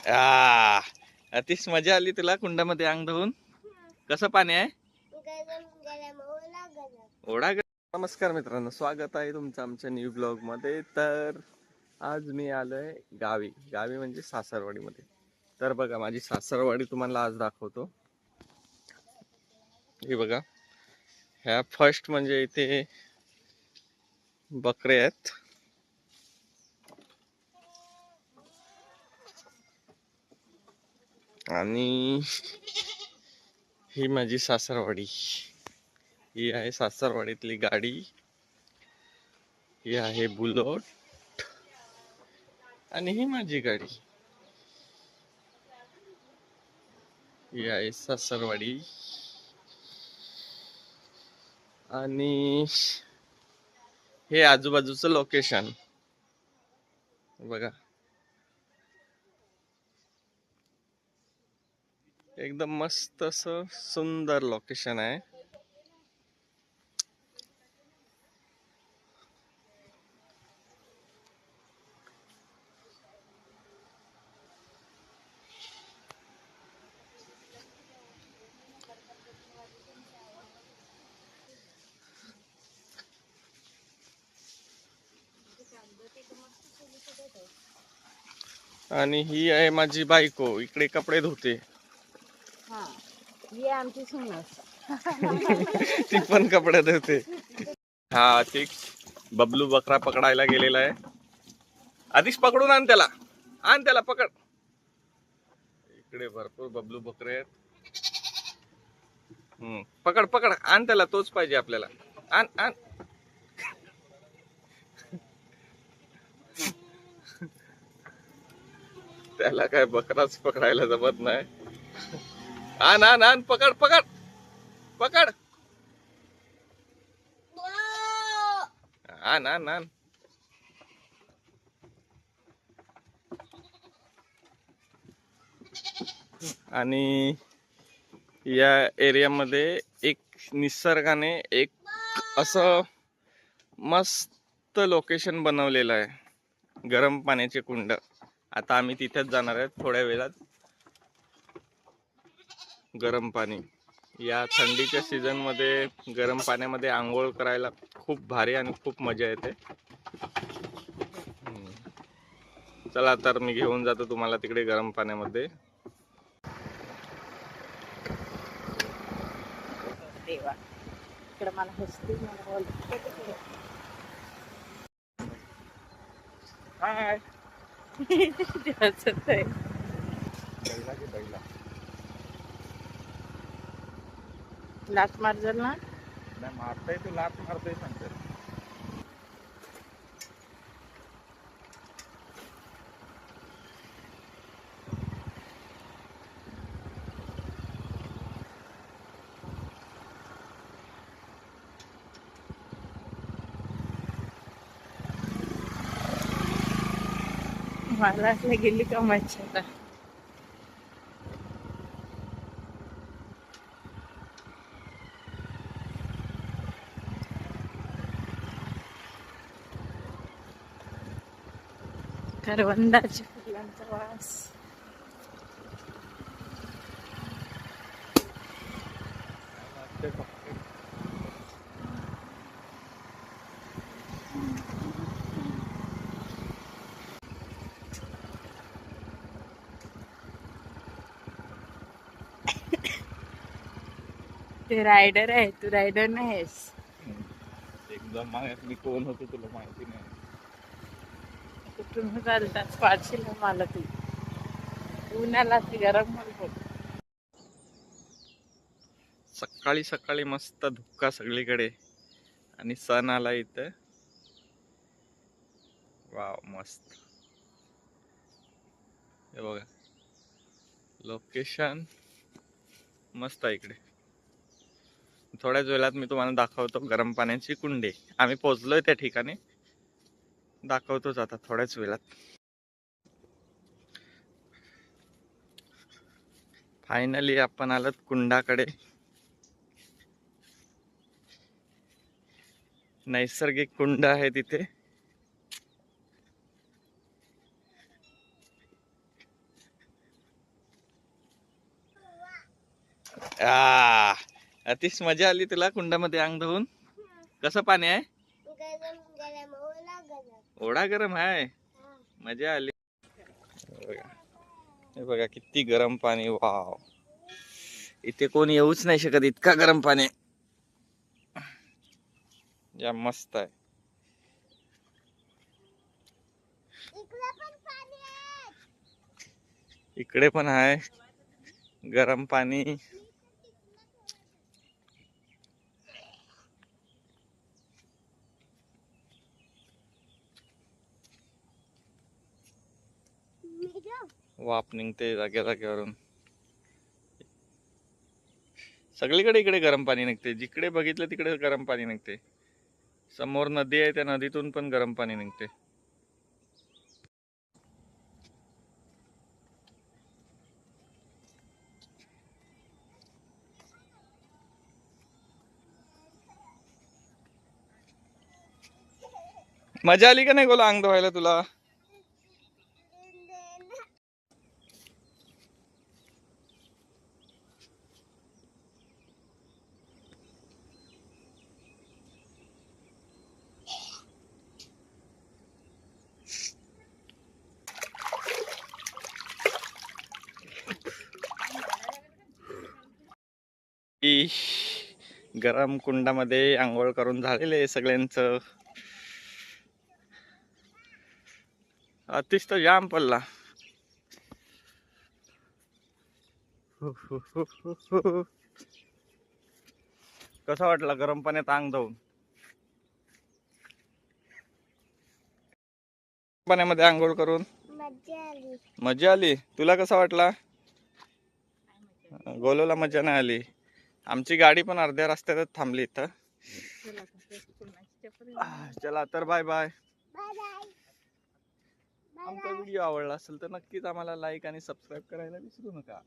आ अतिश मजा आली तुला कुंडामध्ये अंग धुवून. कसं पाणी आहे? ओढा नमस्कार मित्रांनो, स्वागत आहे तुमचं आमच्या न्यू ब्लॉग मध्ये. तर आज मी आलोय गावी. गावी म्हणजे सासरवाडी मध्ये. तर बघा, माझी सासरवाडी तुम्हाला आज दाखवतो. हे बघा, ह्या फर्स्ट म्हणजे इथे बकरे आहेत. आणि ही माझी सासरवाडी. ही आहे सासरवाडीतली गाडी. ही आहे बुलेट आणि ही माझी गाडी. ही आहे सासरवाडी. आणि हे आजूबाजूचं लोकेशन बघा, एकदम मस्त असं सुंदर लोकेशन आहे. आणि ही आहे माझी बायको, इकडे कपडे धुते. ही आमची सुनस. ती पण कपडे धुते. हा, ठीक. बबलू बकरा पकडायला गेलेला आहे. आधीच पकडून आण त्याला, आण त्याला पकड. इकडे भरपूर बबलू बकरे आहेत. पकड पकड, आण त्याला, तोच पाहिजे आपल्याला. आण आण. त्याला काय बकराच पकडायला जमत नाही. आण आण आण, पकड पकड पकड. आण आण आण. आणि या एरियामध्ये एक निसर्गाने एक असं मस्त लोकेशन बनवलेलं आहे, गरम पाण्याचे कुंड. आता आम्ही तिथेच जाणार आहेत थोड्या वेळात. गरम पाणी, या थंडीच्या सीझन मध्ये गरम पाण्यामध्ये आंघोळ करायला खूप भारी आणि खूप मजा येते. चला तर मी घेऊन जातो तुम्हाला तिकडे गरम पाण्यामध्ये. देवा, इकडे मला हसते, मला बोलते. हाय. लाच मारजल ना. नाही मारताय, तू लाच मारताय सांगते. महाराष्ट्रला गेली का मच्छा आता. करवंदाच्या फुलांचा वास. ते रायडर आहे, तू रायडर नाहीस. एकदम माहित मी कोण होतो तुला माहिती नाही. कुठून चालतात पाडशील मला तू. उन्हाला ती गरम होत. सकाळी सकाळी मस्त धुक्का सगळीकडे आणि सण आला इथं. वाव, मस्त. हे बघा, लोकेशन मस्त आहे इकडे. थोड्याच वेळात मी तुम्हाला दाखवतो गरम पाण्याची कुंडे. आम्ही पोहोचलोय त्या ठिकाणी, दाखवतोच आता थोड्याच वेळात. फायनली आपण आलोत कुंडाकडे. नैसर्गिक कुंड आहे तिथे. आ, अतिश मजा आली तुला कुंडामध्ये अंग धुवून. कसं पाणी आहे? ओढा गरम आहे. मजा आली. हे बघा किती गरम पाणी. वाव, इथे कोणी येऊच नाही शकत, इतका गरम पाणी. या मस्त आहे. इकडे पण आहे गरम पाणी. वाफ निघते जाग्या जाग्यावरून. सगळीकडे इकडे गरम पाणी निघते, जिकडे बघितलं तिकडे गरम पाणी निघते. समोर नदी आहे, त्या नदीतून पण गरम पाणी निघते. मजा आली का नाही गोला अंग धुवायला तुला? गरम कुंडामध्ये आंघोळ करून झालेले आहे सगळ्यांचं. अतिश तर जाम पडला. कसा वाटला गरम पाण्यात अंग धुवून? पाण्यामध्ये आंघोळ करून मजा आली. तुला कसा वाटला? गोलूला मजा नाही आली. आमची गाडी पण अर्ध्या रस्त्यातच थांबली इथं. चला तर बाय बाय. आमचा व्हिडिओ आवडला असेल तर नक्कीच आम्हाला लाईक आणि सबस्क्राईब करायला विसरू नका.